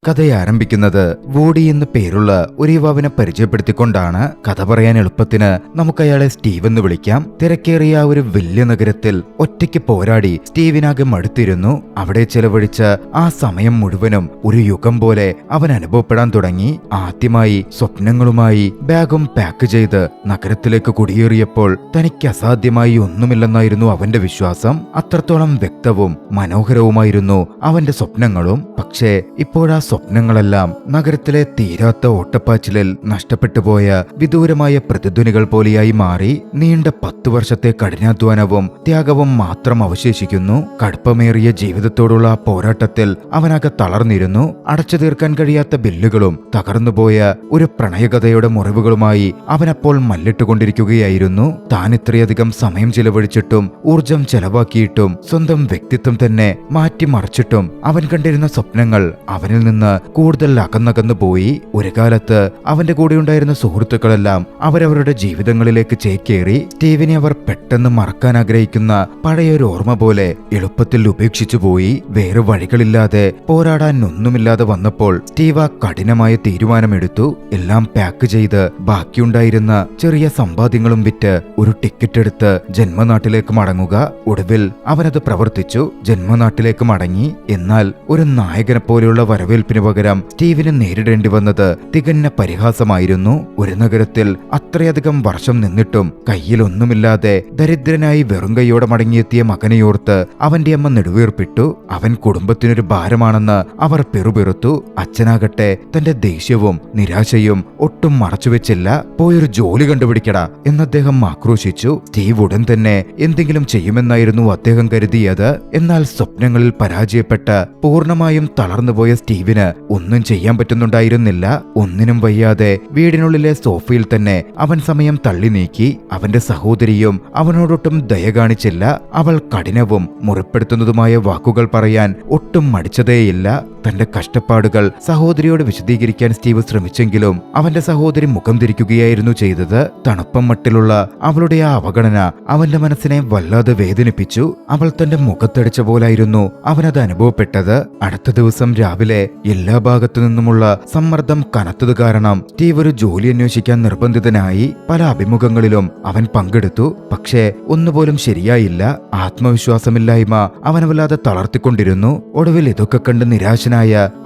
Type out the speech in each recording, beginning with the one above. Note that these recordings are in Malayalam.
കഥയെ ആരംഭിക്കുന്നത് വോഡി എന്ന് പേരുള്ള ഒരു യുവാവിനെ പരിചയപ്പെടുത്തിക്കൊണ്ടാണ്. കഥ പറയാൻ എളുപ്പത്തിന് നമുക്ക് അയാളെ സ്റ്റീവ് എന്ന് വിളിക്കാം. തിരക്കേറിയ ഒരു വലിയ നഗരത്തിൽ ഒറ്റയ്ക്ക് പോരാടി സ്റ്റീവിനാകെ മടുത്തിരുന്നു. അവിടെ ചെലവഴിച്ച ആ സമയം മുഴുവനും ഒരു യുഗം പോലെ അവൻ അനുഭവപ്പെടാൻ തുടങ്ങി. ആദ്യമായി സ്വപ്നങ്ങളുമായി ബാഗും പാക്ക് ചെയ്ത് നഗരത്തിലേക്ക് കുടിയേറിയപ്പോൾ തനിക്ക് അസാധ്യമായി ഒന്നുമില്ലെന്നായിരുന്നു അവന്റെ വിശ്വാസം. അത്രത്തോളം വ്യക്തവും മനോഹരവുമായിരുന്നു അവന്റെ സ്വപ്നങ്ങളും. പക്ഷേ ഇപ്പോഴാ സ്വപ്നങ്ങളെല്ലാം നഗരത്തിലെ തീരാത്ത ഓട്ടപ്പാച്ചിലിൽ നഷ്ടപ്പെട്ടുപോയ വിദൂരമായ പ്രതിധ്വനികൾ പോലെയായി മാറി. നീണ്ട 10 വർഷത്തെ കഠിനാധ്വാനവും ത്യാഗവും മാത്രം അവശേഷിക്കുന്നു. കടുപ്പമേറിയ ജീവിതത്തോടുള്ള ആ പോരാട്ടത്തിൽ അവനാകെ തളർന്നിരുന്നു. അടച്ചു തീർക്കാൻ കഴിയാത്ത ബില്ലുകളും തകർന്നുപോയ ഒരു പ്രണയകഥയുടെ മുറിവുകളുമായി അവനപ്പോൾ മല്ലിട്ടുകൊണ്ടിരിക്കുകയായിരുന്നു. താൻ ഇത്രയധികം സമയം ചിലവഴിച്ചിട്ടും ഊർജം ചെലവാക്കിയിട്ടും സ്വന്തം വ്യക്തിത്വം തന്നെ മാറ്റിമറിച്ചിട്ടും അവൻ കണ്ടിരുന്ന സ്വപ്നങ്ങൾ അവനിൽ നിന്ന് കൂടുതൽ അകന്നകന്നു പോയി. ഒരു കാലത്ത് അവന്റെ കൂടെയുണ്ടായിരുന്ന സുഹൃത്തുക്കളെല്ലാം അവരവരുടെ ജീവിതങ്ങളിലേക്ക് ചേക്കേറി. സ്റ്റീവിനെ അവർ പെട്ടെന്ന് മറക്കാൻ ആഗ്രഹിക്കുന്ന പഴയൊരു ഓർമ്മ പോലെ എളുപ്പത്തിൽ ഉപേക്ഷിച്ചു പോയി. വേറെ വഴികളില്ലാതെ പോരാടാൻ ഒന്നുമില്ലാതെ വന്നപ്പോൾ സ്റ്റീവ് കഠിനമായ തീരുമാനമെടുത്തു. എല്ലാം പാക്ക് ചെയ്ത് ബാക്കിയുണ്ടായിരുന്ന ചെറിയ സമ്പാദ്യങ്ങളും വിറ്റ് ഒരു ടിക്കറ്റ് എടുത്ത് ജന്മനാട്ടിലേക്ക് മടങ്ങുക. ഒടുവിൽ അവനത് പ്രവർത്തിച്ചു. ജന്മനാട്ടിലേക്ക് മടങ്ങി. എന്നാൽ ഒരു നായകനെ പോലെയുള്ള വരവേൽപ്പിന് പകരം സ്റ്റീവിന് നേരിടേണ്ടി വന്നത് തികഞ്ഞ പരിഹാസമായിരുന്നു. ഒരു നഗരത്തിൽ അത്രയധികം വർഷം നിന്നിട്ടും കയ്യിലൊന്നുമില്ലാതെ ദരിദ്രനായി വെറും കൈയോടെ മടങ്ങിയെത്തിയ മകനെയോർത്ത് അവന്റെ അമ്മ നെടുവീർപ്പിട്ടു. അവൻ കുടുംബത്തിനൊരു ഭാരമാണെന്ന് അവർ പെറുപെറുത്തു. അച്ഛനാകട്ടെ തന്റെ ദേഷ്യവും നിരാശയും ഒട്ടും മറച്ചുവെച്ചില്ല. പോയൊരു ജോലി കണ്ടുപിടിക്കടാ എന്ന് അദ്ദേഹം ആക്രോശിച്ചു. സ്റ്റീവ് ഉടൻ തന്നെ എന്തെങ്കിലും ചെയ്യുമെന്നായിരുന്നു അദ്ദേഹം കരുതിയത്. എന്നാൽ സ്വപ്നങ്ങളിൽ പരാജയപ്പെട്ട് പൂർണ്ണമായും തളർന്നുപോയ സ്റ്റീവിന് ഒന്നും ചെയ്യാൻ പറ്റുന്നുണ്ടായിരുന്നില്ല. ഒന്നിനും വയ്യാതെ വീടിനുള്ളിലെ സോഫയിൽ തന്നെ അവൻ സമയം തള്ളി നീക്കി. അവന്റെ സഹോദരിയും അവനോടൊട്ടും ദയ കാണിച്ചില്ല. അവൾ കഠിനവും മുറിപ്പെടുത്തുന്നതുമായ വാക്കുകൾ പറയാൻ ഒട്ടും മടിച്ചതേയില്ല. തന്റെ കഷ്ടപ്പാടുകൾ സഹോദരിയോട് വിശദീകരിക്കാൻ സ്റ്റീവ് ശ്രമിച്ചെങ്കിലും അവന്റെ സഹോദരി മുഖം തിരിക്കുകയായിരുന്നു ചെയ്തത്. തണുപ്പം മട്ടിലുള്ള അവളുടെ ആ അവഗണന അവന്റെ മനസ്സിനെ വല്ലാതെ വേദനിപ്പിച്ചു. അവൾ തന്റെ മുഖത്തടിച്ച പോലായിരുന്നു അവനത് അനുഭവപ്പെട്ടത്. അടുത്ത ദിവസം രാവിലെ എല്ലാ ഭാഗത്തു നിന്നുമുള്ള സമ്മർദ്ദം കനത്തത് കാരണം സ്റ്റീവ് ഒരു ജോലി അന്വേഷിക്കാൻ നിർബന്ധിതനായി. പല അഭിമുഖങ്ങളിലും അവൻ പങ്കെടുത്തു. പക്ഷേ ഒന്നുപോലും ശരിയായില്ല. ആത്മവിശ്വാസമില്ലായ്മ അവനെ വല്ലാതെ തളർത്തിക്കൊണ്ടിരുന്നു. ഒടുവിൽ ഇതൊക്കെ കണ്ട് നിരാശനായ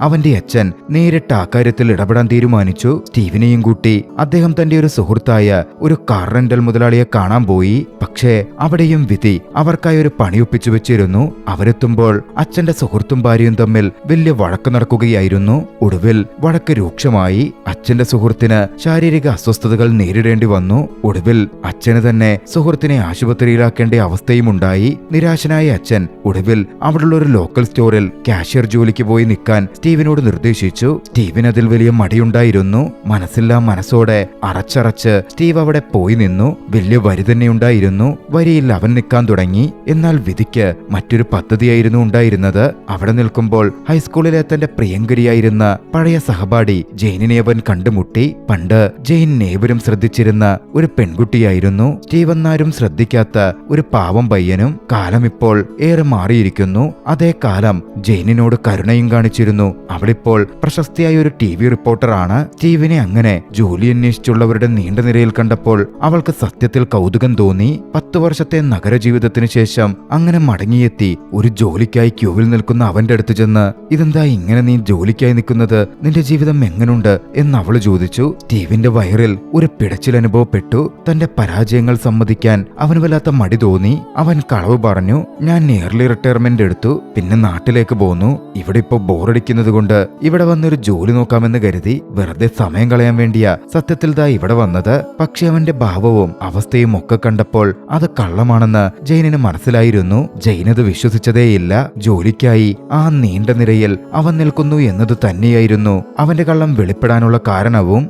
അവന്റെ അച്ഛൻ നേരിട്ട് ആ കാര്യത്തിൽ ഇടപെടാൻ തീരുമാനിച്ചു. സ്റ്റീവിനെയും കൂട്ടി അദ്ദേഹം തന്റെ ഒരു സുഹൃത്തായ ഒരു കാർ റെന്റൽ മുതലാളിയെ കാണാൻ പോയി. പക്ഷേ അവിടെയും വിധി അവർക്കായി ഒരു പണിയൊപ്പിച്ചു വെച്ചിരുന്നു. അവരെത്തുമ്പോൾ അച്ഛന്റെ സുഹൃത്തും ഭാര്യയും തമ്മിൽ വലിയ വഴക്ക് നടക്കുകയായിരുന്നു. ഒടുവിൽ വഴക്ക് രൂക്ഷമായി. അച്ഛന്റെ സുഹൃത്തിന് ശാരീരിക അസ്വസ്ഥതകൾ നേരിടേണ്ടി വന്നു. ഒടുവിൽ അച്ഛന് തന്നെ സുഹൃത്തിനെ ആശുപത്രിയിലാക്കേണ്ട അവസ്ഥയുമുണ്ടായി. നിരാശനായ അച്ഛൻ ഒടുവിൽ അവിടെയുള്ള ഒരു ലോക്കൽ സ്റ്റോറിൽ കാഷ്യർ ജോലിക്ക് പോയി നിൽക്കാൻ സ്റ്റീവിനോട് നിർദ്ദേശിച്ചു. സ്റ്റീവിന് അതിൽ വലിയ മടിയുണ്ടായിരുന്നു. മനസ്സില്ലാ മനസ്സോടെ അറച്ചറച്ച് സ്റ്റീവ് അവിടെ പോയി നിന്നു. വലിയ വരി തന്നെ ഉണ്ടായിരുന്നു. വരിയിൽ അവൻ നിൽക്കാൻ തുടങ്ങി. എന്നാൽ വിധിക്ക് മറ്റൊരു പദ്ധതിയായിരുന്നു ഉണ്ടായിരുന്നത്. അവിടെ നിൽക്കുമ്പോൾ ഹൈസ്കൂളിലെ തന്റെ പ്രിയങ്കരിയായിരുന്ന പഴയ സഹപാഠി ജെയിനിനെ അവൻ കണ്ടുമുട്ടി. പണ്ട് ജെയിൻ ഏവരും ശ്രദ്ധിച്ചിരുന്ന ഒരു പെൺകുട്ടിയായിരുന്നു. സ്റ്റീവ് എന്നാരും ശ്രദ്ധിക്കാത്ത ഒരു പാവം പയ്യനും. കാലം ഇപ്പോൾ ഏറെ മാറിയിരിക്കുന്നു. അതേ കാലം ജെയിനിനോട് കരുണയും കാണിച്ചിരുന്നു. അവളിപ്പോൾ പ്രശസ്തിയായ ഒരു TV റിപ്പോർട്ടറാണ്. സ്റ്റീവിനെ അങ്ങനെ ജോലി അന്വേഷിച്ചുള്ളവരുടെ നീണ്ട നിരയിൽ കണ്ടപ്പോൾ അവൾക്ക് സത്യത്തിൽ കൗതുകം തോന്നി. 10 വർഷത്തെ നഗരജീവിതത്തിന് ശേഷം അങ്ങനെ മടങ്ങിയെത്തി ഒരു ജോലിക്കായി ക്യൂവിൽ നിൽക്കുന്ന അവന്റെ അടുത്ത് ചെന്ന്, ഇതെന്താ ഇങ്ങനെ നീ ജോലിക്കായി നിൽക്കുന്നത്? നിന്റെ ജീവിതം എങ്ങനുണ്ട് എന്ന് അവള് ചോദിച്ചു. സ്റ്റീവിന്റെ വയറിൽ ഒരു പിടച്ചിൽ അനുഭവപ്പെട്ടു. തന്റെ പരാജയങ്ങൾ സമ്മതിക്കാൻ അവന് വല്ലാത്ത മടി തോന്നി. അവൻ കളവ് പറഞ്ഞു, ഞാൻ ഏർലി റിട്ടയർമെന്റ് എടുത്തു, പിന്നെ നാട്ടിലേക്ക് പോന്നു. ഇവിടെ ഇപ്പൊ ബോറടിക്കുന്നത് കൊണ്ട് ഇവിടെ വന്നൊരു ജോലി നോക്കാമെന്ന് കരുതി. വെറുതെ സമയം കളയാൻ വേണ്ടിയാ സത്യത്തിൽ ദാ ഇവിടെ വന്നത്. പക്ഷെ അവന്റെ ഭാവവും അവസ്ഥയും ഒക്കെ കണ്ടപ്പോൾ അത് കള്ളമാണെന്ന് ജെയിനിന് മനസ്സിലായിരുന്നു. ജെയിനത് വിശ്വസിച്ചതേയില്ല. ജോലിക്കായി ആ നീണ്ട നിരയിൽ അവൻ നിൽക്കുന്നു എന്നത് തന്നെയായിരുന്നു അവന്റെ കള്ളം വെളിപ്പെടാനുള്ള കാരണവും.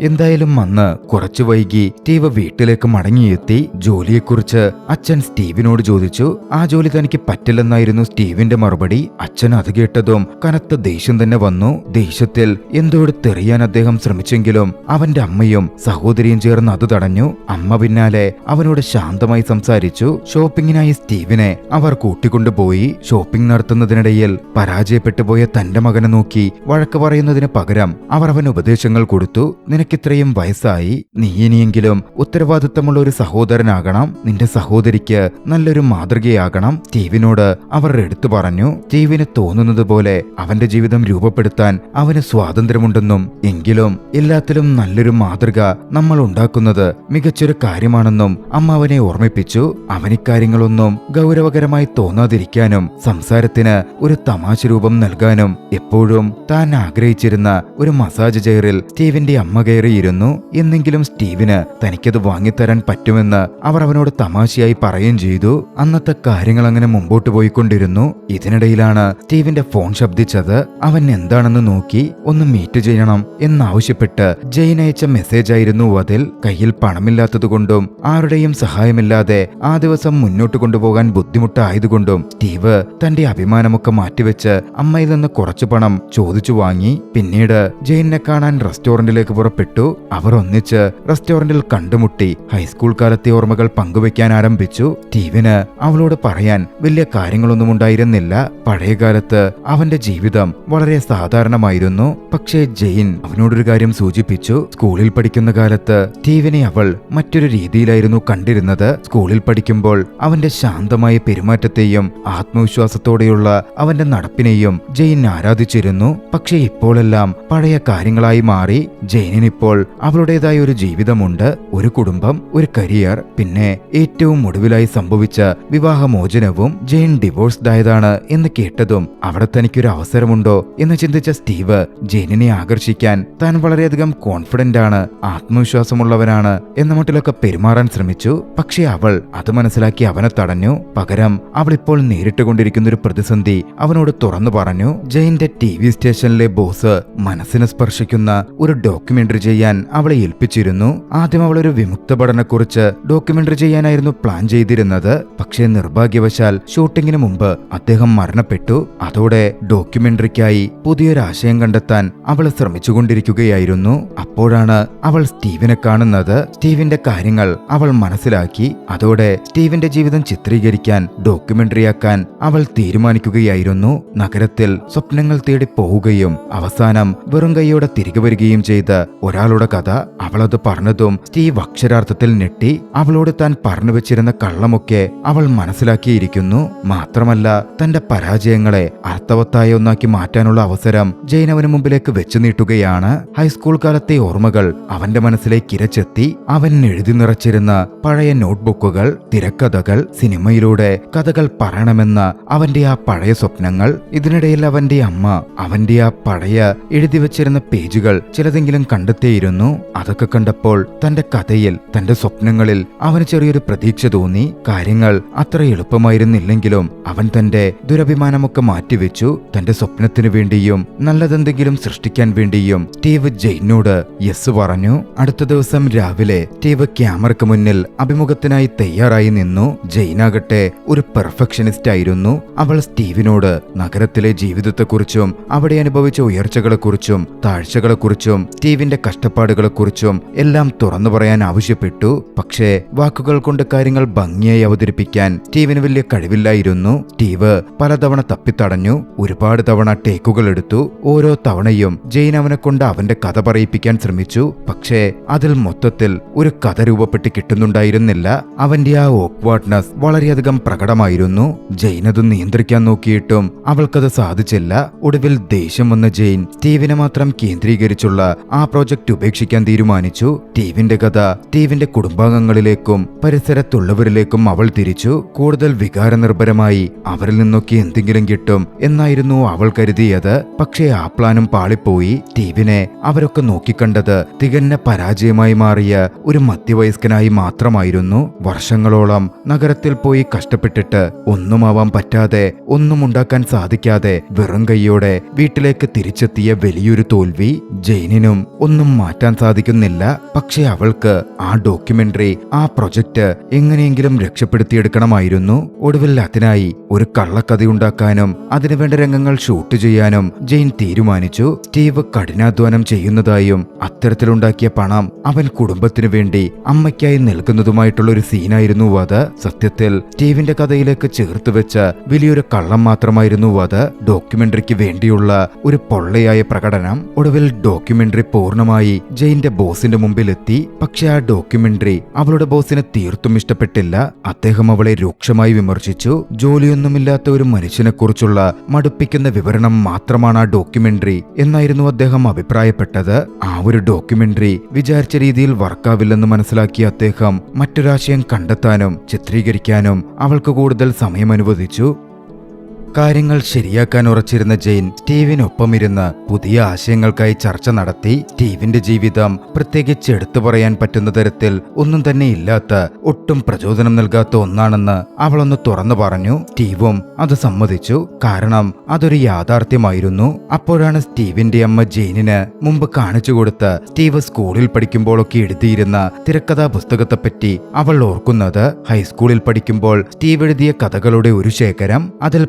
എന്തായാലും അന്ന് കുറച്ചു വൈകി സ്റ്റീവ് വീട്ടിലേക്ക് മടങ്ങിയെത്തി. ജോലിയെക്കുറിച്ച് അച്ഛൻ സ്റ്റീവിനോട് ചോദിച്ചു. ആ ജോലി തനിക്ക് പറ്റില്ലെന്നായിരുന്നു സ്റ്റീവിന്റെ മറുപടി. അച്ഛൻ അത് കേട്ടതും കനത്ത ദേഷ്യം തന്നെ വന്നു. ദേഷ്യത്തിൽ എന്തോ എടുത്തെറിയാൻ അദ്ദേഹം ശ്രമിച്ചെങ്കിലും അവന്റെ അമ്മയും സഹോദരിയും ചേർന്ന് അത് തടഞ്ഞു. അമ്മ പിന്നാലെ അവനോട് ശാന്തമായി സംസാരിച്ചു. ഷോപ്പിങ്ങിനായി സ്റ്റീവിനെ അവർ കൂട്ടിക്കൊണ്ടുപോയി. ഷോപ്പിംഗ് നടത്തുന്നതിനിടയിൽ പരാജയപ്പെട്ടുപോയ തന്റെ മകനെ നോക്കി വഴക്ക് പറയുന്നതിന് പകരം അവർ അവന് ഉപദേശങ്ങൾ കൊടുത്തു. നിനക്കിത്രയും വയസ്സായി, നീ ഇനിയെങ്കിലും ഉത്തരവാദിത്തമുള്ള ഒരു സഹോദരനാകണം. നിന്റെ സഹോദരിക്ക് നല്ലൊരു മാതൃകയാകണം. സ്റ്റീവിനോട് അവർ എടുത്തു പറഞ്ഞു. സ്റ്റീവിന് തോന്നുന്നത് പോലെ അവന്റെ ജീവിതം രൂപപ്പെടുത്താൻ അവന് സ്വാതന്ത്ര്യമുണ്ടെന്നും എങ്കിലും എല്ലാത്തിലും നല്ലൊരു മാതൃക നമ്മൾ ഉണ്ടാക്കുന്നത് മികച്ചൊരു കാര്യമാണെന്നും അമ്മ അവനെ ഓർമ്മിപ്പിച്ചു. അവനിക്കാര്യങ്ങളൊന്നും ഗൗരവകരമായി തോന്നാതിരിക്കാനും സംസാരത്തിന് ഒരു തമാശ രൂപം നൽകാനും എപ്പോഴും താൻ ആഗ്രഹിച്ചിരുന്ന ഒരു മസാജ് ചെയറിൽ സ്റ്റീവിന്റെ അമ്മ കയറിയിരുന്നു. എന്നെങ്കിലും സ്റ്റീവിന് തനിക്കത് വാങ്ങിത്തരാൻ പറ്റുമെന്ന് അവർ അവനോട് തമാശയായി പറയുകയും ചെയ്തു. അന്നത്തെ കാര്യങ്ങൾ അങ്ങനെ മുമ്പോട്ട് പോയിക്കൊണ്ടിരുന്നു. ഇതിനിടയിലാണ് സ്റ്റീവിന്റെ ഫോൺ ശബ്ദിച്ചത്. അവൻ എന്താണെന്ന് നോക്കി ഒന്ന് മീറ്റ് ചെയ്യണം എന്നാവശ്യപ്പെട്ട് ജെയിൻ അയച്ച മെസ്സേജ് ആയിരുന്നു അതിൽ. കയ്യിൽ പണമില്ലാത്തതുകൊണ്ടും ആരുടെയും സഹായമില്ലാതെ ആ ദിവസം മുന്നോട്ട് കൊണ്ടുപോകാൻ ബുദ്ധിമുട്ടായതുകൊണ്ടും സ്റ്റീവ് തന്റെ അഭിമാനമൊക്കെ മാറ്റിവെച്ച് അമ്മയിൽ നിന്ന് കുറച്ചു പണം ചോദിച്ചു വാങ്ങി. പിന്നീട് ജെയിനെ കാണാൻ റെസ്റ്റോറന്റിലേക്ക് പുറപ്പെട്ടു. അവർ ഒന്നിച്ച് റെസ്റ്റോറന്റിൽ കണ്ടുമുട്ടി ഹൈസ്കൂൾ കാലത്തെ ഓർമ്മകൾ പങ്കുവെക്കാൻ ആരംഭിച്ചു. സ്റ്റീവിന് അവളോട് പറയാൻ വലിയ കാര്യങ്ങളൊന്നും ഉണ്ടായിരുന്നില്ല. പഴയകാലത്ത് അവന്റെ ജീവിതം വളരെ സാധാരണമായിരുന്നു. പക്ഷേ ജെയിൻ അവനോടൊരു കാര്യം സൂചിപ്പിച്ചു. സ്കൂളിൽ പഠിക്കുന്ന കാലത്ത് സ്റ്റീവിനെ അവൾ മറ്റൊരു രീതിയിലായിരുന്നു കണ്ടിരുന്നത്. സ്കൂളിൽ പഠിക്കുമ്പോൾ അവന്റെ ശാന്തമായ പെരുമാറ്റത്തെയും ആത്മവിശ്വാസത്തോടെയുള്ള അവന്റെ നടപ്പിനെയും ജെയിൻ ആരാധിച്ചിരുന്നു. പക്ഷേ ഇപ്പോഴെല്ലാം പഴയ കാര്യങ്ങളായി മാറി. ജെയിനിനിപ്പോൾ അവളുടേതായ ഒരു ജീവിതമുണ്ട്, ഒരു കുടുംബം, ഒരു കരിയർ, പിന്നെ ഏറ്റവും ഒടുവിലായി സംഭവിച്ച വിവാഹമോചനവും. ജെയിൻ ഡിവോഴ്സ്ഡ് ആയതാണ് എന്ന് കേട്ടതും അവിടെ തനിക്കൊരു അവസരമുണ്ടോ എന്ന് ചിന്തിച്ച സ്റ്റീവ് ജെയിനിനെ ആകർഷിക്കാൻ താൻ വളരെയധികം കോൺഫിഡന്റ് ആണ്, ആത്മവിശ്വാസമുള്ളവനാണ് എന്ന മട്ടിലൊക്കെ പെരുമാറാൻ ശ്രമിച്ചു. പക്ഷേ അവൾ അത് മനസ്സിലാക്കി അവനെ തടഞ്ഞു. പകരം അവൾ ഇപ്പോൾ നേരിട്ടുകൊണ്ടിരിക്കുന്ന ഒരു പ്രതിസന്ധി അവനോട് തുറന്നു പറഞ്ഞു. ജെയിന്റെ TV സ്റ്റേഷനിലെ ബോസ് മനസ്സിനെ സ്പർശിക്കുന്ന ഒരു ഡോക്യുമെന്ററി ചെയ്യാൻ അവളെ ഏൽപ്പിച്ചിരുന്നു. ആദ്യം അവൾ ഒരു വിമുക്ത പഠനക്കുറിച്ച് ഡോക്യുമെന്ററി ചെയ്യാനായിരുന്നു പ്ലാൻ ചെയ്തിരുന്നത്. പക്ഷേ നിർഭാഗ്യവശാൽ ഷൂട്ടിങ്ങിന് മുമ്പ് അദ്ദേഹം മരണപ്പെട്ടു. അതോടെ ഡോക്യുമെന്ററിക്കായി പുതിയൊരാശയം കണ്ടെത്താൻ അവൾ ശ്രമിച്ചുകൊണ്ടിരിക്കുകയായിരുന്നു. അപ്പോഴാണ് അവൾ സ്റ്റീവിനെ കാണുന്നത്. സ്റ്റീവിന്റെ കാര്യങ്ങൾ അവൾ മനസ്സിലാക്കി. അതോടെ സ്റ്റീവിന്റെ ജീവിതം ചിത്രീകരിക്കാൻ ഡോക്യുമെന്ററിയാക്കാൻ അവൾ തീരുമാനിക്കുകയായിരുന്നു. നഗരത്തിൽ സ്വപ്നങ്ങൾ തേടി പോവുകയും അവസാനം വെറും കൈയോടെ തിരികെ വരികയും ചെയ്ത ഒരാളുടെ കഥ. അവളത് പറഞ്ഞതും സ്റ്റീവ് അക്ഷരാർത്ഥത്തിൽ ഞെട്ടി. അവളോട് താൻ പറഞ്ഞു വെച്ചിരുന്ന കള്ളമൊക്കെ അവൾ മനസ്സിലാക്കിയിരിക്കുന്നു. മാത്രമല്ല തന്റെ പരാജയങ്ങളെ അർത്ഥവത്തായ ഒന്നാക്കി മാറ്റാനുള്ള അവസരം ജെയിൻ അവന് മുമ്പിലേക്ക് വെച്ചു നീട്ടുകയാണ്. ഹൈസ്കൂൾ കാലത്തെ ഓർമ്മകൾ അവന്റെ മനസ്സിലേക്ക് ഇരച്ചെത്തി. അവൻ എഴുതി നിറച്ചിരുന്ന പഴയ നോട്ട്ബുക്കുകൾ, തിരക്കഥകൾ, സിനിമയിലൂടെ കഥകൾ പറയണമെന്ന അവന്റെ ആ പഴയ സ്വപ്നങ്ങൾ. ഇതിനിടയിൽ അവന്റെ അമ്മ അവന്റെ ആ പഴയ എഴുതി വെച്ചിരുന്ന പേജുകൾ ചിലതെങ്കിലും കണ്ടെത്തിയിരുന്നു. അതൊക്കെ കണ്ടപ്പോൾ തന്റെ കഥയിൽ, തന്റെ സ്വപ്നങ്ങളിൽ അവന് ചെറിയൊരു പ്രതീക്ഷ തോന്നി. കാര്യങ്ങൾ അത്ര എളുപ്പമായിരുന്നില്ലെങ്കിലും അവൻ തന്റെ ദുരഭിമാനമൊക്കെ മാറ്റിവെച്ചു. തന്റെ സ്വപ്നത്തിനു വേണ്ടിയും നല്ലതെന്തെങ്കിലും സൃഷ്ടിക്കാൻ വേണ്ടിയും സ്റ്റീവ് ജെയിനോട് യെസ് പറഞ്ഞു. അടുത്ത ദിവസം രാവിലെ സ്റ്റീവ് ക്യാമറയ്ക്ക് മുന്നിൽ അഭിമുഖത്തിനായി തയ്യാറായി നിന്നു. ജെയിനാകട്ടെ ഒരു പെർഫെക്ഷനിസ്റ്റ് ആയിരുന്നു. അവൾ സ്റ്റീവിനോട് നഗരത്തിലെ ജീവിതത്തെക്കുറിച്ചും അവിടെ അനുഭവിച്ച ഉയർച്ചകളെക്കുറിച്ചും താഴ്ചകളെക്കുറിച്ചും സ്റ്റീവിന്റെ കഷ്ടപ്പാടുകളെക്കുറിച്ചും എല്ലാം തുറന്നു പറയാൻ ആവശ്യപ്പെട്ടു. പക്ഷേ വാക്കുകൾ കൊണ്ട് കാര്യങ്ങൾ ഭംഗിയായി അവതരിപ്പിക്കാൻ സ്റ്റീവിന് വലിയ കഴിവില്ലായിരുന്നു. സ്റ്റീവ് പലതവണ തപ്പിത്തടഞ്ഞു. ഒരുപാട് തവണ ടേക്കുകൾ എടുത്തു. ഓരോ തവണയും ജെയിൻ അവനെ കൊണ്ട് അവന്റെ കഥ പറയിപ്പിക്കാൻ ശ്രമിച്ചു. പക്ഷേ അതിൽ മൊത്തത്തിൽ ഒരു കഥ രൂപപ്പെട്ട് കിട്ടുന്നുണ്ടായിരുന്നില്ല. അവന്റെ ആ ഓക്വാർഡ്നെസ് വളരെയധികം പ്രകടമായിരുന്നു. ജെയിൻ അത് നിയന്ത്രിക്കാൻ നോക്കിയിട്ടും അവൾക്കത് സാധിച്ചില്ല. ഒടുവിൽ ദേഷ്യം വന്ന ജെയിൻ സ്റ്റീവിനെ മാത്രം കേന്ദ്രീകരിച്ചുള്ള ആ പ്രോജക്റ്റ് ഉപേക്ഷിക്കാൻ തീരുമാനിച്ചു. സ്റ്റീവിന്റെ കഥ സ്റ്റീവിന്റെ കുടുംബാംഗങ്ങളിലേക്കും പരിസരത്തുള്ളവരിലേക്കും അവൾ തിരിച്ചു. കൂടുതൽ വികാരനിർഭരമായി അവരിൽ നിന്നൊക്കെ എന്തെങ്കിലും കിട്ടും എന്നായിരുന്നു അവൾ കരുതിയത്. പക്ഷേ ആ പ്ലാനും പാളിപ്പോയി. സ്റ്റീവിനെ അവരൊക്കെ നോക്കിക്കണ്ടത് തികഞ്ഞ പരാജയമായി മാറിയ ഒരു മധ്യവയസ്കനായി മാത്രമായിരുന്നു. വർഷങ്ങളോളം നഗരത്തിൽ പോയി കഷ്ടപ്പെട്ടിട്ട് ഒന്നുമാവാൻ പറ്റാതെ, ഒന്നും ഉണ്ടാക്കാൻ സാധിക്കാതെ വെറും കൈയോടെ വീട്ടിലേക്ക് തിരിച്ചെത്തിയ വലിയൊരു തോൽവി. ജെയിനിനും ഒന്നും ഒന്നും മാറ്റാൻ സാധിക്കുന്നില്ല. പക്ഷെ അവൾക്ക് ആ ഡോക്യുമെന്ററി, ആ പ്രൊജക്റ്റ് എങ്ങനെയെങ്കിലും രക്ഷപ്പെടുത്തിയെടുക്കണമായിരുന്നു. ഒടുവിൽ അതിനായി ഒരു കള്ളക്കഥയുണ്ടാക്കാനും അതിനുവേണ്ട രംഗങ്ങൾ ഷൂട്ട് ചെയ്യാനും ജെയിൻ തീരുമാനിച്ചു. സ്റ്റീവ് കഠിനാധ്വാനം ചെയ്യുന്നതായും അത്തരത്തിലുണ്ടാക്കിയ പണം അവൻ കുടുംബത്തിനു വേണ്ടി അമ്മയ്ക്കായി നൽകുന്നതുമായിട്ടുള്ള ഒരു സീനായിരുന്നു അത്. സത്യത്തിൽ സ്റ്റീവിന്റെ കഥയിലേക്ക് ചേർത്ത് വെച്ച വലിയൊരു കള്ളം മാത്രമായിരുന്നു അത്. ഡോക്യുമെന്ററിക്ക് വേണ്ടിയുള്ള ഒരു പൊള്ളയായ പ്രകടനം. ഒടുവിൽ ഡോക്യുമെന്ററി പൂർണ്ണമായി ജെയിന്റെ ബോസിന്റെ മുമ്പിലെത്തി. പക്ഷെ ആ ഡോക്യുമെന്ററി അവളുടെ ബോസിന് തീർത്തും ഇഷ്ടപ്പെട്ടില്ല. അദ്ദേഹം അവളെ രൂക്ഷമായി വിമർശിച്ചു. ജോലിയൊന്നുമില്ലാത്ത ഒരു മനുഷ്യനെ കുറിച്ചുള്ള മടുപ്പിക്കുന്ന വിവരണം മാത്രമാണ് ആ ഡോക്യുമെന്ററി എന്നായിരുന്നു അദ്ദേഹം അഭിപ്രായപ്പെട്ടത്. ആ ഒരു ഡോക്യുമെന്ററി വിചാരിച്ച രീതിയിൽ വർക്കാവില്ലെന്ന് മനസ്സിലാക്കിയ അദ്ദേഹം മറ്റൊരാശയം കണ്ടെത്താനും ചിത്രീകരിക്കാനും അവൾക്ക് കൂടുതൽ സമയം അനുവദിച്ചു. കാര്യങ്ങൾ ശരിയാക്കാൻ ഉറച്ചിരുന്ന ജെയിൻ സ്റ്റീവിനൊപ്പമിരുന്ന് പുതിയ ആശയങ്ങൾക്കായി ചർച്ച നടത്തി. സ്റ്റീവിന്റെ ജീവിതം പ്രത്യേകിച്ച് എടുത്തു പറയാൻ പറ്റുന്ന തരത്തിൽ ഒന്നും തന്നെ ഇല്ലാത്ത, ഒട്ടും പ്രചോദനം നൽകാത്ത ഒന്നാണെന്ന് അവളൊന്ന് തുറന്നു പറഞ്ഞു. സ്റ്റീവും അത് സമ്മതിച്ചു. കാരണം അതൊരു യാഥാർത്ഥ്യമായിരുന്നു. അപ്പോഴാണ് സ്റ്റീവിന്റെ അമ്മ ജെയിനിന് മുമ്പ് കാണിച്ചു കൊടുത്ത സ്റ്റീവ് സ്കൂളിൽ പഠിക്കുമ്പോഴൊക്കെ എഴുതിയിരുന്ന തിരക്കഥാ പുസ്തകത്തെപ്പറ്റി അവൾ ഓർക്കുന്നത്. ഹൈസ്കൂളിൽ പഠിക്കുമ്പോൾ സ്റ്റീവ് എഴുതിയ കഥകളുടെ ഒരു ശേഖരം. അതിൽ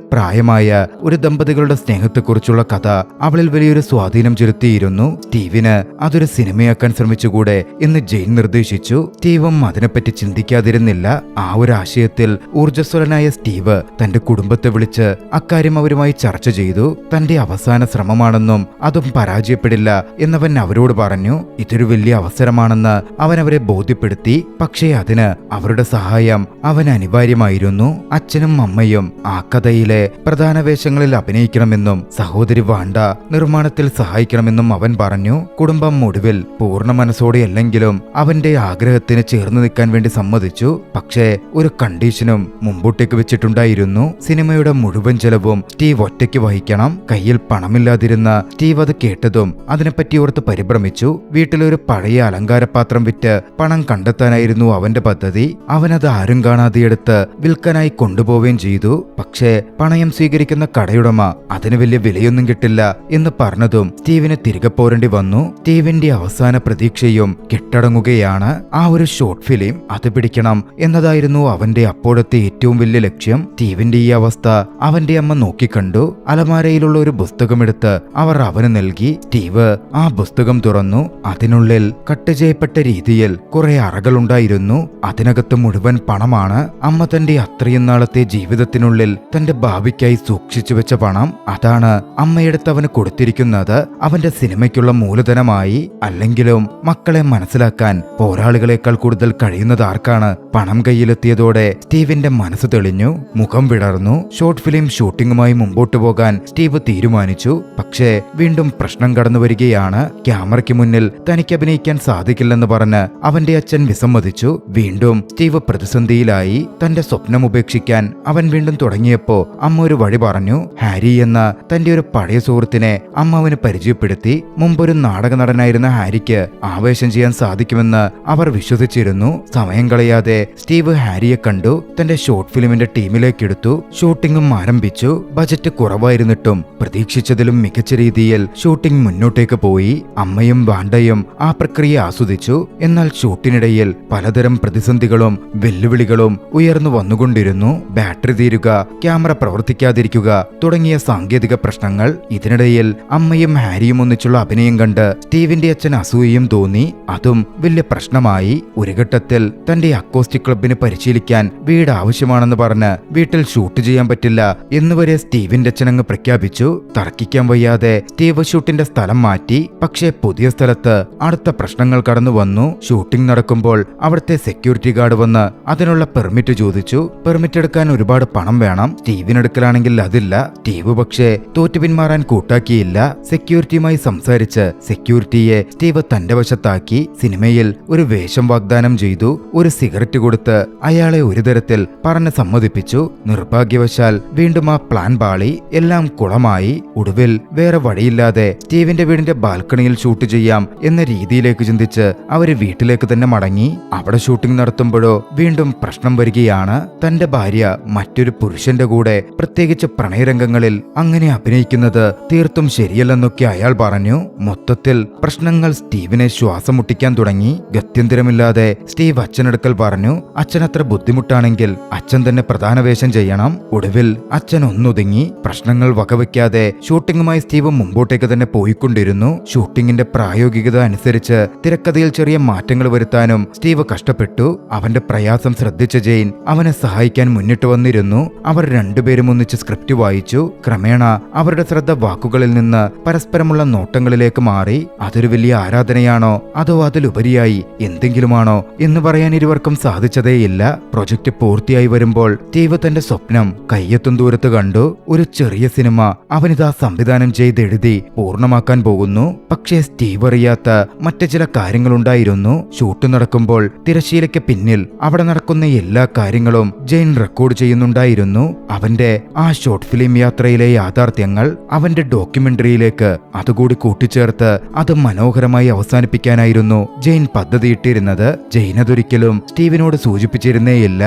ഒരു ദമ്പതികളുടെ സ്നേഹത്തെക്കുറിച്ചുള്ള കഥ അവളിൽ വലിയൊരു സ്വാധീനം ചെലുത്തിയിരുന്നു. സ്റ്റീവിന് അതൊരു സിനിമയാക്കാൻ ശ്രമിച്ചുകൂടെ എന്ന് ജെയിൻ നിർദ്ദേശിച്ചു. സ്റ്റീവും അതിനെപ്പറ്റി ചിന്തിക്കാതിരുന്നില്ല. ആ ഒരു ആശയത്തിൽ ഊർജ്ജസ്വലനായ സ്റ്റീവ് തന്റെ കുടുംബത്തെ വിളിച്ച് അക്കാര്യം അവരുമായി ചർച്ച ചെയ്തു. തന്റെ അവസാന ശ്രമമാണെന്നും അതും പരാജയപ്പെടില്ല എന്നവൻ അവരോട് പറഞ്ഞു. ഇതൊരു വലിയ അവസരമാണെന്ന് അവൻ അവരെ ബോധ്യപ്പെടുത്തി. പക്ഷേ അതിന് അവരുടെ സഹായം അവൻ അനിവാര്യമായിരുന്നു. അച്ഛനും അമ്മയും ആ കഥയിലെ പ്രധാന വേഷങ്ങളിൽ അഭിനയിക്കണമെന്നും സഹോദരി വാണ്ട നിർമ്മാണത്തിൽ സഹായിക്കണമെന്നും അവൻ പറഞ്ഞു. കുടുംബം ഒടുവിൽ പൂർണ്ണ മനസ്സോടെയല്ലെങ്കിലും അവന്റെ ആഗ്രഹത്തിന് ചേർന്ന് നിൽക്കാൻ വേണ്ടി സമ്മതിച്ചു. പക്ഷേ ഒരു കണ്ടീഷനും മുമ്പോട്ടേക്ക് വെച്ചിട്ടുണ്ടായിരുന്നു. സിനിമയുടെ മുഴുവൻ ചെലവും സ്റ്റീവ് ഒറ്റയ്ക്ക് വഹിക്കണം. കയ്യിൽ പണമില്ലാതിരുന്ന സ്റ്റീവ് അത് കേട്ടതും അതിനെപ്പറ്റി ഓർത്ത് പരിഭ്രമിച്ചു. വീട്ടിലൊരു പഴയ അലങ്കാരപാത്രം വിറ്റ് പണം കണ്ടെത്താനായിരുന്നു അവന്റെ പദ്ധതി. അവനത് ആരും കാണാതെ എടുത്ത് വിൽക്കാനായി കൊണ്ടുപോവുകയും ചെയ്തു. പക്ഷേ പണയം സ്വീകരിക്കുന്ന കടയുടമ അതിന് വലിയ വിലയൊന്നും കിട്ടില്ല എന്ന് പറഞ്ഞതും സ്റ്റീവിന് തിരികെ പോരേണ്ടി വന്നു. സ്റ്റീവിന്റെ അവസാന പ്രതീക്ഷയും കെട്ടടങ്ങുകയാണ്. ആ ഒരു ഷോർട്ട് ഫിലിം അത് പിടിക്കണം എന്നതായിരുന്നു അവന്റെ അപ്പോഴത്തെ ഏറ്റവും വലിയ ലക്ഷ്യം. സ്റ്റീവിന്റെ ഈ അവസ്ഥ അവന്റെ അമ്മ നോക്കിക്കണ്ടു. അലമാരയിലുള്ള ഒരു പുസ്തകമെടുത്ത് അവർ അവന് നൽകി. സ്റ്റീവ് ആ പുസ്തകം തുറന്നു. അതിനുള്ളിൽ കട്ട് ചെയ്യപ്പെട്ട രീതിയിൽ കുറെ അറകളുണ്ടായിരുന്നു. അതിനകത്ത് മുഴുവൻ പണമാണ്. അമ്മ തന്റെ അത്രയും നാളത്തെ ജീവിതത്തിനുള്ളിൽ തന്റെ ഭാവിക്കായി സൂക്ഷിച്ചു വെച്ച പണം. അതാണ് അമ്മയെടുത്ത് അവന് കൊടുത്തിരിക്കുന്നത്. അവന്റെ സിനിമയ്ക്കുള്ള മൂലധനമായി. അല്ലെങ്കിലും മക്കളെ മനസ്സിലാക്കാൻ പോരാളികളെക്കാൾ കൂടുതൽ കഴിയുന്നത് ആർക്കാണ്? പണം കയ്യിലെത്തിയതോടെ സ്റ്റീവിന്റെ മനസ്സ് തെളിഞ്ഞു. മുഖം വിടർന്നു. ഷോർട്ട് ഫിലിം ഷൂട്ടിംഗുമായി മുമ്പോട്ടു പോകാൻ സ്റ്റീവ് തീരുമാനിച്ചു. പക്ഷേ വീണ്ടും പ്രശ്നം കടന്നു വരികയാണ്. ക്യാമറയ്ക്ക് മുന്നിൽ തനിക്ക് അഭിനയിക്കാൻ സാധിക്കില്ലെന്ന് പറഞ്ഞ് അവന്റെ അച്ഛൻ വിസമ്മതിച്ചു. വീണ്ടും സ്റ്റീവ് പ്രതിസന്ധിയിലായി. തന്റെ സ്വപ്നം ഉപേക്ഷിക്കാൻ അവൻ വീണ്ടും തുടങ്ങിയപ്പോ അമ്മ ഒരു വഴി പറഞ്ഞു. ഹാരി എന്ന തന്റെ ഒരു പഴയ സുഹൃത്തിനെ അമ്മ അവന് പരിചയപ്പെടുത്തി. മുമ്പൊരു നാടക നടനായിരുന്ന ഹാരിക്ക് ആവേശം ചെയ്യാൻ സാധിക്കുമെന്ന് അവർ വിശ്വസിച്ചിരുന്നു. സമയം കളയാതെ സ്റ്റീവ് ഹാരിയെ കണ്ടു. തന്റെ ഷോർട്ട് ഫിലിമിന്റെ ടീമിലേക്ക് എടുത്തു. ഷൂട്ടിംഗും ആരംഭിച്ചു. ബജറ്റ് കുറവായിരുന്നിട്ടും പ്രതീക്ഷിച്ചതിലും മികച്ച രീതിയിൽ ഷൂട്ടിംഗ് മുന്നോട്ടേക്ക് പോയി. അമ്മയും വാണ്ടയും ആ പ്രക്രിയ ആസ്വദിച്ചു. എന്നാൽ ഷൂട്ടിനിടയിൽ പലതരം പ്രതിസന്ധികളും വെല്ലുവിളികളും ഉയർന്നു വന്നുകൊണ്ടിരുന്നു. ബാറ്ററി തീരുക, ക്യാമറ പ്രവർത്തിക്കാതിരിക്കുക തുടങ്ങിയ സാങ്കേതിക പ്രശ്നങ്ങൾ. ഇതിനിടയിൽ അമ്മയും ഹാരിയും ഒന്നിച്ചുള്ള അഭിനയം കണ്ട് സ്റ്റീവിന്റെ അച്ഛൻ അസൂയയും തോന്നി. അതും വലിയ പ്രശ്നമായി. ഒരു ഘട്ടത്തിൽ തന്റെ അക്കോസ്റ്റിക് ക്ലബിന് പരിശീലിക്കാൻ വീട് ആവശ്യമാണെന്ന് പറഞ്ഞ് വീട്ടിൽ ഷൂട്ട് ചെയ്യാൻ പറ്റില്ല എന്നുവരെ സ്റ്റീവിന്റെ അച്ഛൻ അങ്ങ് പ്രഖ്യാപിച്ചു. തർക്കിക്കാൻ വയ്യാതെ സ്റ്റീവ് ഷൂട്ടിന്റെ സ്ഥലം മാറ്റി. പക്ഷേ പുതിയ സ്ഥലത്ത് അടുത്ത പ്രശ്നങ്ങൾ കടന്നു വന്നു. ഷൂട്ടിംഗ് നടക്കുമ്പോൾ അവിടുത്തെ സെക്യൂരിറ്റി ഗാർഡ് വന്ന് അതിനുള്ള പെർമിറ്റ് ചോദിച്ചു. പെർമിറ്റ് എടുക്കാൻ ഒരുപാട് പണം വേണം. സ്റ്റീവിനെടുക്കലാണെങ്കിൽ അതില്ല. സ്റ്റീവ് പക്ഷേ തോറ്റു പിന്മാറാൻ കൂട്ടാക്കിയില്ല. സെക്യൂരിറ്റിയുമായി സംസാരിച്ച് സെക്യൂരിറ്റിയെ സ്റ്റീവ് തന്റെ വശത്താക്കി. സിനിമയിൽ ഒരു വേഷം വാഗ്ദാനം ചെയ്തു. ഒരു സിഗരറ്റ് കൊടുത്ത് അയാളെ ഒരു തരത്തിൽ പറഞ്ഞ് സമ്മതിപ്പിച്ചു. നിർഭാഗ്യവശാൽ വീണ്ടും ആ പ്ലാൻ പാളി. എല്ലാം കുളമായി. ഒടുവിൽ വേറെ വഴിയില്ലാതെ സ്റ്റീവിന്റെ വീടിന്റെ ബാൽക്കണിയിൽ ഷൂട്ട് ചെയ്യാം എന്ന രീതിയിലേക്ക് ചിന്തിച്ച് അവര് വീട്ടിലേക്ക് തന്നെ മടങ്ങി. അവിടെ ഷൂട്ടിംഗ് നടത്തുമ്പോഴോ വീണ്ടും പ്രശ്നം വരികയാണ്. തന്റെ ഭാര്യ മറ്റൊരു പുരുഷന്റെ കൂടെ പ്രത്യേകിച്ച് പ്രണയരംഗങ്ങളിൽ അങ്ങനെ അഭിനയിക്കുന്നത് തീർത്തും ശരിയല്ലെന്നൊക്കെ അയാൾ പറഞ്ഞു. മൊത്തത്തിൽ പ്രശ്നങ്ങൾ സ്റ്റീവിനെ ശ്വാസം മുട്ടിക്കാൻ തുടങ്ങി. ഗത്യന്തരമില്ലാതെ സ്റ്റീവ് അച്ഛനടുക്കൽ പറഞ്ഞു, അച്ഛനത്ര ബുദ്ധിമുട്ടാണെങ്കിൽ അച്ഛൻ തന്നെ പ്രധാന വേഷം ചെയ്യണം. ഒടുവിൽ അച്ഛൻ ഒന്നൊതുങ്ങി. പ്രശ്നങ്ങൾ വകവയ്ക്കാതെ ഷൂട്ടിങ്ങുമായി സ്റ്റീവ് മുമ്പോട്ടേക്ക് തന്നെ പോയിക്കൊണ്ടിരുന്നു. ഷൂട്ടിങ്ങിന്റെ പ്രായോഗികത അനുസരിച്ച് തിരക്കഥയിൽ ചെറിയ മാറ്റങ്ങൾ വരുത്താനും സ്റ്റീവ് കഷ്ടപ്പെട്ടു. അവന്റെ പ്രയാസം ശ്രദ്ധിച്ച ജെയിൻ അവനെ സഹായിക്കാൻ മുന്നിട്ട് വന്നിരുന്നു. അവർ രണ്ടുപേരും ഒന്നിച്ച് സ്ക്രിപ്റ്റ് വായിച്ചു. ക്രമേണ അവരുടെ ശ്രദ്ധ വാക്കുകളിൽ നിന്ന് പരസ്പരമുള്ള നോട്ടങ്ങളിലേക്ക് മാറി. അതൊരു വലിയ ആരാധനയാണോ അതോ അതിലുപരിയായി എന്തെങ്കിലുമാണോ എന്ന് പറയാൻ ഇരുവർക്കും സാധിച്ചതേയില്ല. പ്രൊജക്ട് പൂർത്തിയായി വരുമ്പോൾ സ്റ്റീവ് തന്റെ സ്വപ്നം കയ്യെത്തും ദൂരത്ത് കണ്ടു. ഒരു ചെറിയ സിനിമ അവനിതാ സംവിധാനം ചെയ്തെഴുതി പൂർണ്ണമാക്കാൻ പോകുന്നു. പക്ഷേ സ്റ്റീവ് അറിയാത്ത മറ്റു ചില കാര്യങ്ങളുണ്ടായിരുന്നു. ഷൂട്ട് നടക്കുമ്പോൾ തിരശ്ശീലയ്ക്ക് പിന്നിൽ അവിടെ നടക്കുന്ന എല്ലാ കാര്യങ്ങളും ജെയിൻ റെക്കോർഡ് ചെയ്യുന്നുണ്ടായിരുന്നു. അവന്റെ ആ ഷോർട്ട് ഫിലിം യാത്രയിലെ യാഥാർത്ഥ്യങ്ങൾ അവന്റെ ഡോക്യുമെന്ററിയിലേക്ക് അതുകൂടി കൂട്ടിച്ചേർത്ത് അത് മനോഹരമായി അവസാനിപ്പിക്കാനായിരുന്നു ജെയിൻ പദ്ധതിയിട്ടിരുന്നത്. ജെയിൻ അതൊരിക്കലും സ്റ്റീവിനോട് സൂചിപ്പിച്ചിരുന്നേയില്ല.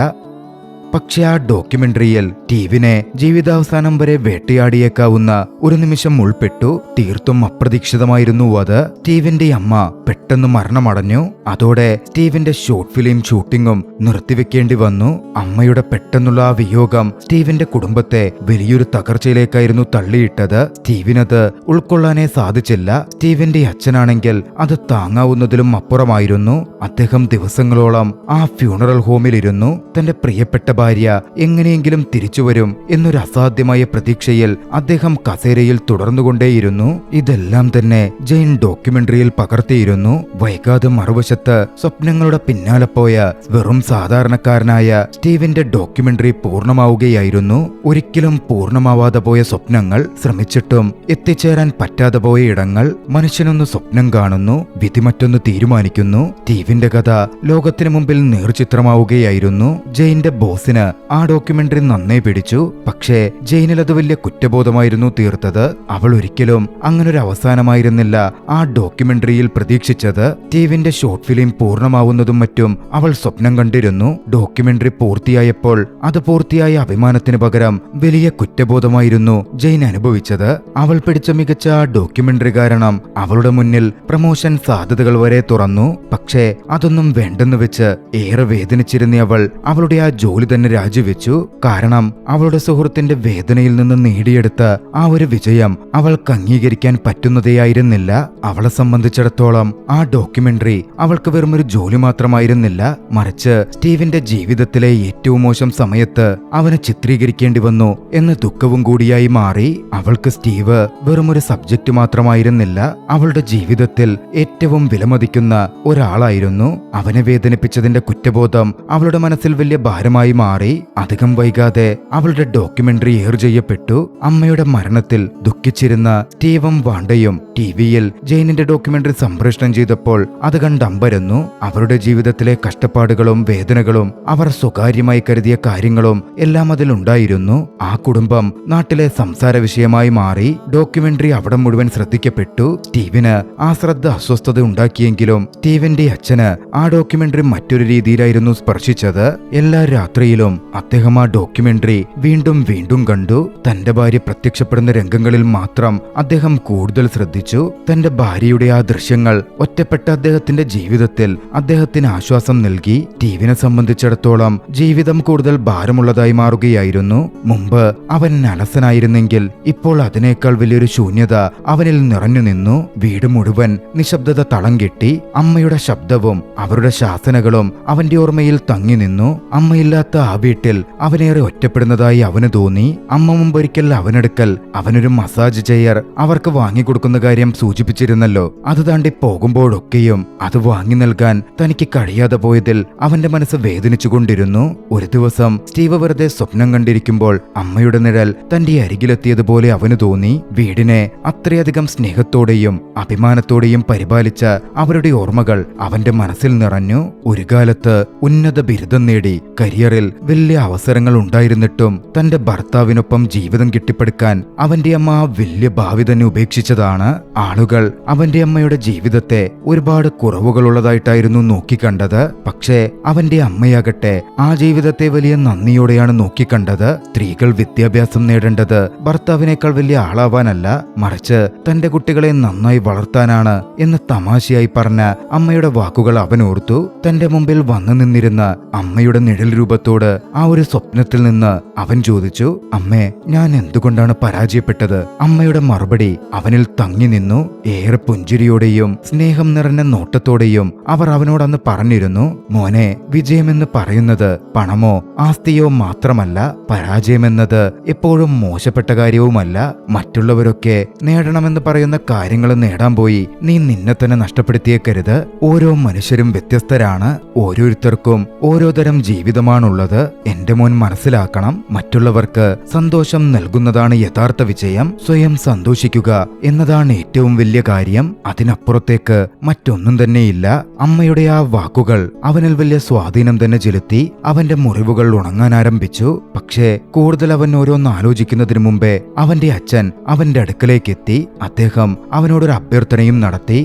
പക്ഷെ ആ ഡോക്യുമെന്ററിയിൽ സ്റ്റീവിനെ ജീവിതാവസാനം വരെ വേട്ടയാടിയേക്കാവുന്ന ഒരു നിമിഷം ഉൾപ്പെട്ടു. തീർത്തും അപ്രതീക്ഷിതമായിരുന്നു അത്. സ്റ്റീവിന്റെ അമ്മ പെട്ടെന്ന് മരണമടഞ്ഞു. അതോടെ സ്റ്റീവിന്റെ ഷോർട്ട് ഫിലിം ഷൂട്ടിങ്ങും നിർത്തിവെക്കേണ്ടി വന്നു. അമ്മയുടെ പെട്ടെന്നുള്ള ആ വിയോഗം സ്റ്റീവിന്റെ കുടുംബത്തെ വലിയൊരു തകർച്ചയിലേക്കായിരുന്നു തള്ളിയിട്ടത്. സ്റ്റീവിനത് ഉൾക്കൊള്ളാനേ സാധിച്ചില്ല. സ്റ്റീവിന്റെ അച്ഛനാണെങ്കിൽ അത് താങ്ങാവുന്നതിലും അപ്പുറമായിരുന്നു. അദ്ദേഹം ദിവസങ്ങളോളം ആ ഫ്യൂണറൽ ഹോമിലിരുന്നു. തന്റെ പ്രിയപ്പെട്ട ഭാര്യ എങ്ങനെയെങ്കിലും തിരിച്ചുവരും എന്നൊരു അസാധ്യമായ പ്രതീക്ഷയിൽ അദ്ദേഹം കസേരയിൽ തുടർന്നുകൊണ്ടേയിരുന്നു. ഇതെല്ലാം തന്നെ ജെയിൻ ഡോക്യുമെന്ററിയിൽ പകർത്തിയിരുന്നു. വൈകാതെ മറുവശത്ത് സ്വപ്നങ്ങളുടെ പിന്നാലെ പോയ വെറും സാധാരണക്കാരനായ സ്റ്റീവിന്റെ ഡോക്യുമെന്ററി പൂർണ്ണമാവുകയായിരുന്നു. ഒരിക്കലും പൂർണ്ണമാവാതെ പോയ സ്വപ്നങ്ങൾ, ശ്രമിച്ചിട്ടും എത്തിച്ചേരാൻ പറ്റാതെ പോയ ഇടങ്ങൾ. മനുഷ്യനൊന്ന് സ്വപ്നം കാണുന്നു, വിധി മറ്റൊന്ന് തീരുമാനിക്കുന്നു. സ്റ്റീവിന്റെ കഥ ലോകത്തിനു മുമ്പിൽ നേർചിത്രമാവുകയായിരുന്നു. ജെയിന്റെ ബോസിന് ആ ഡോക്യുമെന്ററി നന്നേ പിടിച്ചു. പക്ഷേ ജെയിനിൽ അത് വലിയ കുറ്റബോധമായിരുന്നു തീർത്തത്. അവൾ ഒരിക്കലും അങ്ങനൊരു അവസാനമായിരുന്നില്ല ആ ഡോക്യുമെന്ററിയിൽ പ്രതീക്ഷിച്ചത്. സ്റ്റീവിന്റെ ഷോർട്ട് ഫിലിം പൂർണ്ണമാവുന്നതും മറ്റും അവൾ സ്വപ്നം കണ്ടിരുന്നു. ഡോക്യുമെന്ററി പൂർത്തിയായപ്പോൾ അത് പൂർത്തിയായ അഭിമാനത്തിന് പകരം വലിയ കുറ്റബോധമായിരുന്നു ജെയിൻ അനുഭവിച്ചത്. അവൾ പിടിച്ച മികച്ച ആ ഡോക്യുമെന്ററി കാരണം അവളുടെ മുന്നിൽ പ്രമോഷൻ സാധ്യതകൾ വരെ തുറന്നു. പക്ഷേ അതൊന്നും വേണ്ടെന്ന് വെച്ച് ഏറെ വേദനിച്ചിരുന്ന അവൾ അവളുടെ ആ ജോലി തന്നെ രാജിവെച്ചു. കാരണം അവളുടെ സുഹൃത്തിന്റെ വേദനയിൽ നിന്ന് നേടിയെടുത്ത ആ ഒരു വിജയം അവൾക്ക് അംഗീകരിക്കാൻ പറ്റുന്നതേയായിരുന്നില്ല. അവളെ സംബന്ധിച്ചിടത്തോളം ആ ഡോക്യുമെന്ററി അവൾക്ക് വെറുമൊരു ജോലി മാത്രമായിരുന്നില്ല, മറിച്ച് സ്റ്റീവിന്റെ ജീവിതത്തിലെ ഏറ്റവും മോശം സമയത്ത് അവന് ചിത്രീകരിക്കേണ്ടി വന്നു എന്ന ദുഃഖവും കൂടിയായി മാറി. അവൾക്ക് സ്റ്റീവ് വെറുമൊരു സബ്ജക്റ്റ് മാത്രമായിരുന്നില്ല, അവളുടെ ജീവിതത്തിൽ ഏറ്റവും വിലമതിക്കുന്ന ഒരാളായിരുന്നു. അവനെ വേദനിപ്പിച്ചതിന്റെ കുറ്റബോധം അവളുടെ മനസ്സിൽ വലിയ ഭാരമായി മാറി. അധികം വൈകാതെ അവളുടെ ഡോക്യുമെന്ററി എയർ ചെയ്യപ്പെട്ടു. അമ്മയുടെ മരണത്തിൽ ദുഃഖിച്ചിരുന്ന സ്റ്റീവും വാണ്ടയും ടിവിയിൽ ജെയിനിന്റെ ഡോക്യുമെന്ററി സംപ്രേഷണം ചെയ്തപ്പോൾ അത് കണ്ടമ്പരന്നു. അവരുടെ ജീവിതത്തിലെ കഷ്ടപ്പാടുകളും വേദനകളും അവർ സ്വകാര്യമായി കരുതിയ കാര്യങ്ങളും എല്ലാം അതിലുണ്ടായിരുന്നു. ആ കുടുംബം നാട്ടിലെ സംസാര വിഷയമായി മാറി. ഡോക്യുമെന്ററി അവിടെ മുഴുവൻ ശ്രദ്ധിക്കപ്പെട്ടു. സ്റ്റീവിന് ആ ശ്രദ്ധ അസ്വസ്ഥത ഉണ്ടാക്കിയെങ്കിലും സ്റ്റീവിന്റെ അച്ഛന് ആ ഡോക്യുമെന്ററി മറ്റൊരു രീതിയിലായിരുന്നു സ്പർശിച്ചത്. എല്ലാ രാത്രിയിലും അദ്ദേഹം ആ ഡോക്യുമെന്ററി വീണ്ടും വീണ്ടും കണ്ടു. തന്റെ ഭാര്യ പ്രത്യക്ഷപ്പെടുന്ന രംഗങ്ങളിൽ മാത്രം അദ്ദേഹം കൂടുതൽ ശ്രദ്ധിച്ചു. തന്റെ ഭാര്യയുടെ ആ ദൃശ്യങ്ങൾ ഒറ്റപ്പെട്ട അദ്ദേഹത്തിന്റെ ജീവിതത്തിൽ അദ്ദേഹത്തിന് ആശ്വാസം നൽകി. സ്റ്റീവിനെ സംബന്ധിച്ചിടത്തോളം ജീവിതം കൂടുതൽ ഭാരമുള്ളതായി മാറുകയായിരുന്നു. മുമ്പ് അവൻ അലസനായിരുന്നെങ്കിൽ ഇപ്പോൾ അതിനേക്കാൾ വലിയൊരു ശൂന്യത അവനിൽ നിറഞ്ഞു നിന്നു. വീട് മുഴുവൻ നിശബ്ദത തളം കെട്ടി. അമ്മയുടെ ശബ്ദവും അവരുടെ ശാസനകളും അവന്റെ ഓർമ്മയിൽ തങ്ങി നിന്നു. അമ്മയില്ലാത്ത ആ വീട്ടിൽ അവനേറെ ഒറ്റപ്പെടുന്നതായി അവന് തോന്നി. അമ്മ മുമ്പൊരിക്കൽ അവനടുക്കൽ അവനൊരു മസാജ് ചെയർ അവർക്ക് വാങ്ങിക്കൊടുക്കുന്ന കാര്യം സൂചിപ്പിച്ചിരുന്നല്ലോ. അത് താണ്ടി പോകുമ്പോഴൊക്കെയും അത് വാങ്ങി നൽകാൻ തനിക്ക് കഴിയാതെ പോയതിൽ അവന്റെ മനസ്സ് വേദനിച്ചുകൊണ്ടിരുന്നു. ഒരു ദിവസം സ്റ്റീവ് വെറുതെ സ്വപ്നം കണ്ടിരിക്കുമ്പോൾ അമ്മയുടെ നിഴൽ തന്റെ അരികിലെത്തിയതുപോലെ അവന് തോന്നി. വീടിനെ അത്രയധികം സ്നേഹത്തോടെയും അഭിമാനത്തോടെയും പരിപാലിച്ച അവരുടെ ഓർമ്മകൾ അവന്റെ മനസ്സിൽ നിറഞ്ഞു. ഒരു കാലത്ത് ഉന്നത ബിരുദം നേടി കരിയറിൽ വലിയ അവസരങ്ങൾ ഉണ്ടായിരുന്നിട്ടും തന്റെ ഭർത്താവിനൊപ്പം ജീവിതം കെട്ടിപ്പടുക്കാൻ അവന്റെ അമ്മ ആ വലിയ ഭാവി തന്നെ ഉപേക്ഷിച്ചതാണ്. ആളുകൾ അവന്റെ അമ്മയുടെ ജീവിതത്തെ ഒരുപാട് കുറവുകളുള്ളതായിട്ടായിരുന്നു നോക്കിക്കണ്ടത്. പക്ഷേ അവന്റെ അമ്മയാകട്ടെ ആ ജീവിതത്തെ വലിയ നന്ദിയോടെയാണ് നോക്കിക്കണ്ടത്. സ്ത്രീകൾ വിദ്യാഭ്യാസം നേടേണ്ടത് ഭർത്താവിനേക്കാൾ വലിയ ആളാവാനല്ല, മറിച്ച് തന്റെ കുട്ടികളെ നന്നായി വളർത്താനാണ് എന്ന് തമാശയായി പറഞ്ഞ അമ്മയുടെ വാക്കുകൾ അവൻ ഓർത്തു. തന്റെ മുമ്പിൽ വന്നു നിന്നിരുന്ന അമ്മയുടെ നിഴൽ രൂപത്തോട് ആ ഒരു സ്വപ്നത്തിൽ നിന്ന് അവൻ ചോദിച്ചു, അമ്മേ, ഞാൻ എന്തുകൊണ്ടാണ് പരാജയപ്പെട്ടത്? അമ്മയുടെ മറുപടി അവനിൽ തങ്ങി നിന്നു. ഏറെ പുഞ്ചിരിയോടെയും സ്നേഹം നിറഞ്ഞ നോട്ടത്തോടെയും അവർ അവനോടന്ന് പറഞ്ഞിരുന്നു, മോനെ, വിജയമെന്ന് പറയുന്നത് പണമോ ആസ്തിയോ മാത്രമല്ല. പരാജയമെന്നത് എപ്പോഴും മോശപ്പെട്ട കാര്യവുമല്ല. മറ്റുള്ളവരൊക്കെ നേടണമെന്ന് പറയുന്ന കാര്യങ്ങൾ നേടാൻ പോയി നീ നിന്നെ തന്നെ നഷ്ടപ്പെടുത്തിയേക്കരുത്. ഓരോ മനുഷ്യരും വ്യത്യസ്തരാണ്. ഓരോരുത്തർക്കും ഓരോ തരം ജീവിതമാണുള്ളത്. എന്റെ മോൻ മനസ്സിലാക്കണം, മറ്റുള്ളവർക്ക് സന്തോഷം നൽകുന്നതാണ് യഥാർത്ഥ വിജയം. സ്വയം സന്തോഷിക്കുക എന്നതാണ് ഏറ്റവും വലിയ കാര്യം. അതിനപ്പുറത്തേക്ക് മറ്റൊന്നും തന്നെയില്ല. അമ്മയുടെ ആ വാക്കുകൾ അവനിൽ വലിയ സ്വാധീനം തന്നെ ചെലുത്തി. അവന്റെ മുറിവുകൾ ഉണങ്ങാൻ ആരംഭിച്ചു. പക്ഷേ കൂടുതൽ അവൻ ഓരോന്ന് ആലോചിക്കുന്നതിനു മുമ്പേ അവന്റെ അച്ഛൻ അവന്റെ അടുക്കലേക്ക് എത്തി. അദ്ദേഹം അവനോടൊരു അഭ്യർത്ഥനയും നടത്തി.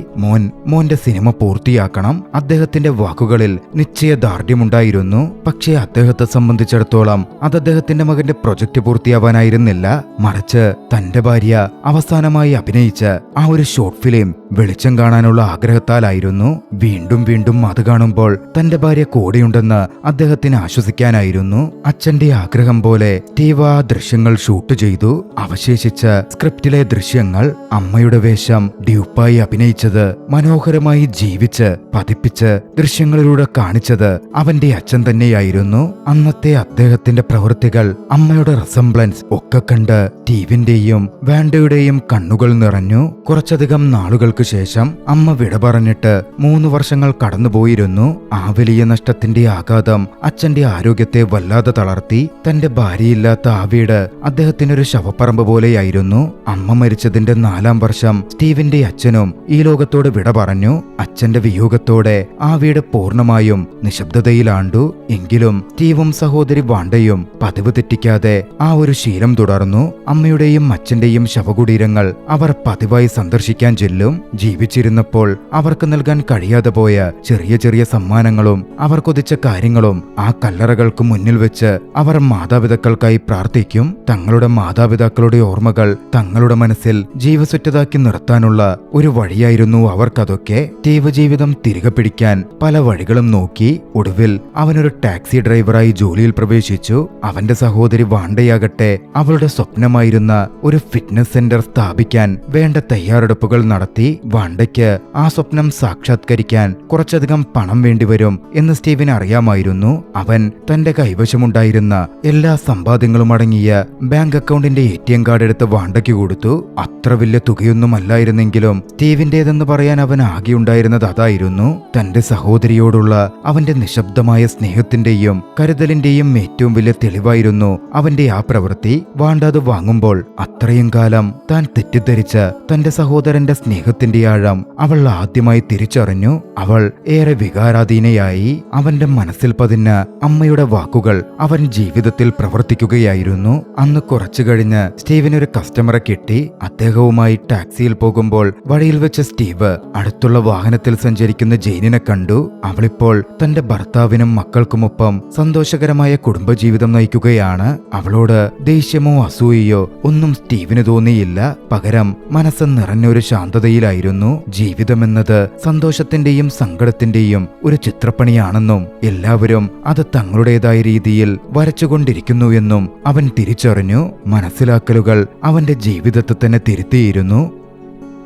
മോന്റെ സിനിമ പൂർത്തിയാക്കണം. അദ്ദേഹത്തിന്റെ വാക്കുകളിൽ നിശ്ചയദാർഢ്യമുണ്ടായിരുന്നു. പക്ഷേ അദ്ദേഹത്തെ സംബന്ധിച്ചിടത്തോളം അത് അദ്ദേഹത്തിന്റെ മകന്റെ പ്രൊജക്ട് പൂർത്തിയാവാനായിരുന്നില്ല, മറിച്ച് തന്റെ ഭാര്യ അവസാനമായി അഭിനയിച്ച ആ ഒരു ഷോർട്ട് ഫിലിം വെളിച്ചം കാണാനുള്ള ആഗ്രഹത്താലായിരുന്നു. വീണ്ടും വീണ്ടും അത് കാണുമ്പോൾ തന്റെ ഭാര്യ കൂടെയുണ്ടെന്ന് അദ്ദേഹത്തിന് ആശ്വസിക്കാനായിരുന്നു. അച്ഛന്റെ ആഗ്രഹം പോലെ സ്റ്റീവ് ആ ദൃശ്യങ്ങൾ ഷൂട്ട് ചെയ്തു. അവശേഷിച്ച സ്ക്രിപ്റ്റിലെ ദൃശ്യങ്ങൾ അമ്മയുടെ വേഷം ഡ്യൂപ്പായി അഭിനയിച്ചത്, മനോഹരമായി ജീവിച്ച് പതിപ്പിച്ച് ദൃശ്യങ്ങളിലൂടെ കാണിച്ചത് അവന്റെ അച്ഛൻ തന്നെയായിരുന്നു. അന്നത്തെ അദ്ദേഹത്തിന്റെ പ്രവൃത്തികൾ, അമ്മയുടെ റിസംബ്ലൻസ് ഒക്കെ കണ്ട് സ്റ്റീവിന്റെയും വാൻഡയുടെയും കണ്ണുകൾ നിറഞ്ഞു. കുറച്ചധികം നാളുകൾക്ക് ശേഷം അമ്മ വിട പറഞ്ഞിട്ട് 3 വർഷങ്ങൾ കടന്നുപോയിരുന്നു. ആ വലിയ നഷ്ടത്തിന്റെ ആഘാതം അച്ഛന്റെ ആരോഗ്യത്തെ വല്ലാതെ തളർത്തി. തന്റെ ഭാര്യയില്ലാത്ത ആ വീട് അദ്ദേഹത്തിനൊരു ശവപ്പറമ്പ് പോലെയായിരുന്നു. അമ്മ മരിച്ചതിന്റെ 4-ാം വർഷം സ്റ്റീവിന്റെ അച്ഛനും ഈ ലോകത്തോട് വിട പറഞ്ഞു. അച്ഛന്റെ വിയോഗത്തോടെ ആ വീട് പൂർണ്ണമായും നിശബ്ദതയിലാണ്ടു. എങ്കിലും സ്റ്റീവും സഹോദരി വാണ്ടയും പതിവ് തെറ്റിക്കാതെ ആ ഒരു ശീലം തുടർന്നു. അമ്മയുടെയും അച്ഛന്റെയും ശവകുടീരങ്ങൾ അവർ പതിവായി സന്ദർശിക്കാൻ ചെല്ലും. ജീവിച്ചിരുന്നപ്പോൾ അവർക്ക് നൽകാൻ കഴിയാതെ പോയ ചെറിയ ചെറിയ സമ്മാനങ്ങളും അവർ കൊതിച്ച കാര്യങ്ങളും ആ കല്ലറകൾക്ക് മുന്നിൽ വെച്ച് അവർ മാതാപിതാക്കൾക്കായി പ്രാർത്ഥിക്കും. തങ്ങളുടെ മാതാപിതാക്കളുടെ ഓർമ്മകൾ തങ്ങളുടെ മനസ്സിൽ ജീവസുറ്റതാക്കി നിർത്താനുള്ള ഒരു വഴിയായിരുന്നു അവർക്കതൊക്കെ. സ്റ്റീവ് ജീവിതം തിരികെ പിടിക്കാൻ പല വഴികളും നോക്കി. ഒടുവിൽ അവനൊരു ടാക്സി ഡ്രൈവറായി ജോലിയിൽ പ്രവേശിച്ചു. അവന്റെ സഹോദരി വാണ്ടയാകട്ടെ അവളുടെ സ്വപ്നമായിരുന്ന ഒരു ഫിറ്റ്നസ് സെന്റർ സ്ഥാപിക്കാൻ വേണ്ട തയ്യാറെടുപ്പുകൾ നടത്തി. വാണ്ടയ്ക്ക് ആ സ്വപ്നം സാക്ഷാത്കരിക്കാൻ കുറച്ചധികം പണം വേണ്ടിവരും എന്ന് സ്റ്റീവിന് അറിയാമായിരുന്നു. അവൻ തന്റെ കൈവശമുണ്ടായിരുന്ന എല്ലാ സമ്പാദ്യങ്ങളും അടങ്ങിയ ബാങ്ക് അക്കൗണ്ടിന്റെ ATM കാർഡ് എടുത്ത് വാണ്ടയ്ക്ക് കൊടുത്തു. അത്ര വലിയ തുകയൊന്നുമല്ലായിരുന്നെങ്കിലും സ്റ്റീവിന്റേതെന്ന് പറയാൻ അവൻ ആകെയുണ്ടായിരുന്നത് അതായിരുന്നു. തന്റെ സഹോദരിയോടുള്ള അവന്റെ നിശബ്ദമായ സ്നേഹത്തിന്റെയും കരുതലിന്റെയും ഏറ്റവും വലിയ തെളിവായിരുന്നു അവന്റെ ആ പ്രവൃത്തി. വാണ്ട അത് വാങ്ങുമ്പോൾ അത്രയും കാലം താൻ തെറ്റിദ്ധരിച്ച തന്റെ സഹോദരന്റെ സ്നേഹത്തിന്റെ ആഴം അവൾ ആദ്യമായി തിരിച്ചറിഞ്ഞു. അവൾ ഏറെ വികാരാധീനയായി. അവന്റെ മനസ്സിൽ പതിഞ്ഞ അമ്മയുടെ വാക്കുകൾ അവൻ ജീവിതത്തിൽ പ്രവർത്തിക്കുകയായിരുന്നു. അന്ന് കുറച്ചു കഴിഞ്ഞ് സ്റ്റീവിനൊരു കസ്റ്റമറെ കിട്ടി. അദ്ദേഹവുമായി ടാക്സിയിൽ പോകുമ്പോൾ വഴിയിൽ വെച്ച് സ്റ്റീവ് അടുത്തുള്ള വാഹനത്തിൽ സഞ്ചരിക്കുന്ന ജെയിനിനെ കണ്ടു. അവളിപ്പോൾ തന്റെ ഭർത്താവിനും മക്കൾക്കുമൊപ്പം സന്തോഷകരമായ കുടുംബജീവിതം നയിക്കുകയാണ്. അവളോട് ദേഷ്യമോ അസൂയയോ ഒന്നും സ്റ്റീവിന് തോന്നിയില്ല. പകരം മനസ്സ് നിറഞ്ഞൊരു ശാന്തതയിലായിരുന്നു. ജീവിതമെന്നത് സന്തോഷത്തിന്റെയും സങ്കടത്തിന്റെയും ഒരു ചിത്രപ്പണിയാണെന്നും എല്ലാവരും അത് തങ്ങളുടേതായ രീതിയിൽ വരച്ചുകൊണ്ടിരിക്കുന്നുവെന്നും അവൻ തിരിച്ചറിഞ്ഞു. മനസ്സിലാക്കലുകൾ അവന്റെ ജീവിതത്തെ തന്നെ തിരുത്തിയിരുന്നു.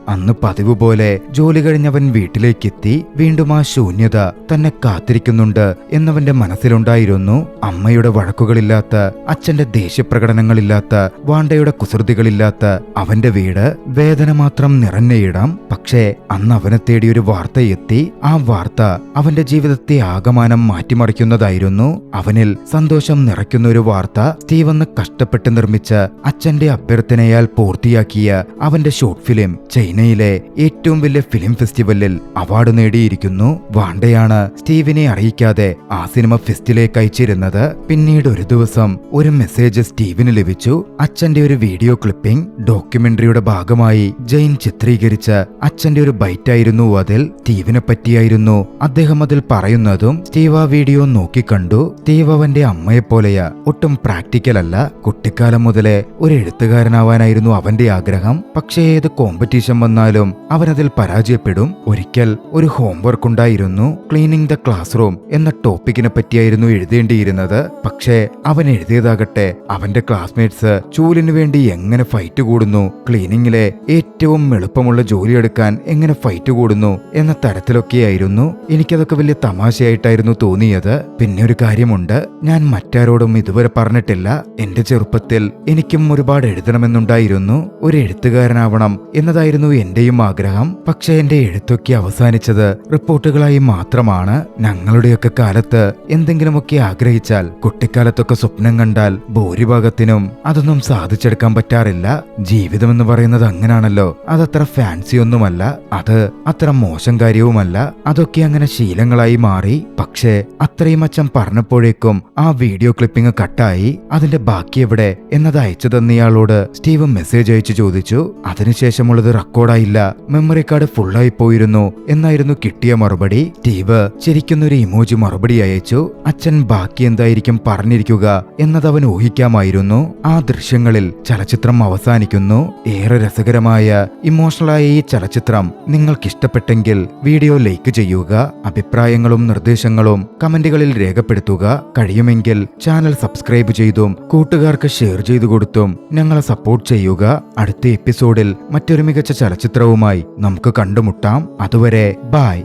അന്ന് പതിവ് പോലെ ജോലി കഴിഞ്ഞവൻ വീട്ടിലേക്കെത്തി. വീണ്ടും ആ ശൂന്യത തന്നെ കാത്തിരിക്കുന്നുണ്ട് എന്നവന്റെ മനസ്സിലുണ്ടായിരുന്നു. അമ്മയുടെ വഴക്കുകളില്ലാത്ത, അച്ഛന്റെ ദേഷ്യപ്രകടനങ്ങളില്ലാത്ത, വാണ്ടയുടെ കുസൃതികളില്ലാത്ത അവന്റെ വീട്, വേദന മാത്രം നിറഞ്ഞയിടാം. പക്ഷേ അന്ന് അവനെ തേടിയൊരു വാർത്ത എത്തി. ആ വാർത്ത അവന്റെ ജീവിതത്തെ ആകമാനം മാറ്റിമറിക്കുന്നതായിരുന്നു. അവനിൽ സന്തോഷം നിറയ്ക്കുന്ന ഒരു വാർത്ത. സ്റ്റീവന്ന് കഷ്ടപ്പെട്ട് നിർമ്മിച്ച അച്ഛന്റെ അഭ്യർത്ഥനയാൽ പൂർത്തിയാക്കിയ അവന്റെ ഷോർട്ട് ഫിലിം ചൈന ചെന്നൈയിലെ ഏറ്റവും വലിയ ഫിലിം ഫെസ്റ്റിവലിൽ അവാർഡ് നേടിയിരിക്കുന്നു. വാണ്ടയാണ് സ്റ്റീവിനെ അറിയിക്കാതെ ആ സിനിമ ഫെസ്റ്റിലേക്ക് അയച്ചിരുന്നത്. പിന്നീട് ഒരു ദിവസം ഒരു മെസ്സേജ് സ്റ്റീവിന് ലഭിച്ചു. അച്ഛന്റെ ഒരു വീഡിയോ ക്ലിപ്പിംഗ് ഡോക്യുമെന്ററിയുടെ ഭാഗമായി ജെയിൻ ചിത്രീകരിച്ച അച്ഛന്റെ ഒരു ബൈറ്റായിരുന്നു അതിൽ. സ്റ്റീവിനെ പറ്റിയായിരുന്നു അദ്ദേഹം അതിൽ പറയുന്നതും. സ്റ്റീവ് ആ വീഡിയോ നോക്കിക്കണ്ടു. സ്റ്റീവ് അവന്റെ അമ്മയെപ്പോലെയാ, ഒട്ടും പ്രാക്ടിക്കൽ അല്ല. കുട്ടിക്കാലം മുതലേ ഒരു എഴുത്തുകാരനാവാനായിരുന്നു അവന്റെ ആഗ്രഹം. പക്ഷേ ഏത് കോമ്പറ്റീഷൻ വന്നാലും അവനതിൽ പരാജയപ്പെടും. ഒരിക്കൽ ഒരു ഹോംവർക്ക് ഉണ്ടായിരുന്നു. ക്ലീനിങ് ദ ക്ലാസ് റൂം എന്ന ടോപ്പിക്കിനെ പറ്റിയായിരുന്നു എഴുതേണ്ടിയിരുന്നത്. പക്ഷേ അവൻ എഴുതിയതാകട്ടെ അവന്റെ ക്ലാസ്മേറ്റ്സ് ചൂലിനു വേണ്ടി എങ്ങനെ ഫൈറ്റ് കൂടുന്നു, ക്ലീനിങ്ങിലെ ഏറ്റവും എളുപ്പമുള്ള ജോലിയെടുക്കാൻ എങ്ങനെ ഫൈറ്റ് കൂടുന്നു എന്ന തരത്തിലൊക്കെയായിരുന്നു. എനിക്കതൊക്കെ വലിയ തമാശയായിട്ടായിരുന്നു തോന്നിയത്. പിന്നെ ഒരു കാര്യമുണ്ട്, ഞാൻ മറ്റാരോടും ഇതുവരെ പറഞ്ഞിട്ടില്ല. എന്റെ ചെറുപ്പത്തിൽ എനിക്കും ഒരുപാട് എഴുതണമെന്നുണ്ടായിരുന്നു. ഒരു എഴുത്തുകാരനാവണം എന്നതായിരുന്നു എന്റെയും ആഗ്രഹം. പക്ഷെ എന്റെ എഴുത്തൊക്കെ അവസാനിച്ചത് റിപ്പോർട്ടുകളായി മാത്രമാണ്. ഞങ്ങളുടെയൊക്കെ കാലത്ത് എന്തെങ്കിലുമൊക്കെ ആഗ്രഹിച്ചാൽ, കുട്ടിക്കാലത്തൊക്കെ സ്വപ്നം കണ്ടാൽ ഭൂരിഭാഗത്തിനും അതൊന്നും സാധിച്ചെടുക്കാൻ പറ്റാറില്ല. ജീവിതമെന്ന് പറയുന്നത് അങ്ങനാണല്ലോ. അതത്ര ഫാൻസി ഒന്നുമല്ല, അത് അത്ര മോശം കാര്യവുമല്ല. അതൊക്കെ അങ്ങനെ ശീലങ്ങളായി മാറി. പക്ഷേ അത്രയും അച്ഛൻ പറഞ്ഞപ്പോഴേക്കും ആ വീഡിയോ ക്ലിപ്പിംഗ് കട്ടായി. അതിന്റെ ബാക്കി എവിടെ എന്നത് അയച്ചു തന്നയാളോട് സ്റ്റീവ് മെസ്സേജ് അയച്ചു ചോദിച്ചു. അതിനുശേഷമുള്ളത് റെക്കോർഡായില്ല, മെമ്മറി കാർഡ് ഫുള്ളായി പോയിരുന്നു എന്നായിരുന്നു കിട്ടിയ മറുപടി. സ്റ്റീവ് ശരിക്കുന്നൊരു ഇമോജി മറുപടി അയച്ചു. അച്ഛൻ ബാക്കി എന്തായിരിക്കും പറഞ്ഞിരിക്കുക എന്നതവൻ ഊഹിക്കാമായിരുന്നു. ആ ദൃശ്യങ്ങളിൽ ചലച്ചിത്രം അവസാനിക്കുന്നു. ഏറെ രസകരമായ ഇമോഷണലായ ഈ ചലച്ചിത്രം നിങ്ങൾക്കിഷ്ടപ്പെട്ടെങ്കിൽ വീഡിയോ ലൈക്ക് ചെയ്യുക. അഭിപ്രായങ്ങളും നിർദ്ദേശങ്ങളും കമന്റുകളിൽ രേഖപ്പെടുത്തുക. കഴിയുമെങ്കിൽ ചാനൽ സബ്സ്ക്രൈബ് ചെയ്തും കൂട്ടുകാർക്ക് ഷെയർ ചെയ്തു കൊടുത്തും ഞങ്ങളെ സപ്പോർട്ട് ചെയ്യുക. അടുത്ത എപ്പിസോഡിൽ മറ്റൊരു മികച്ച ചലച്ചിത്രവുമായി നമുക്ക് കണ്ടുമുട്ടാം. അതുവരെ ബൈ.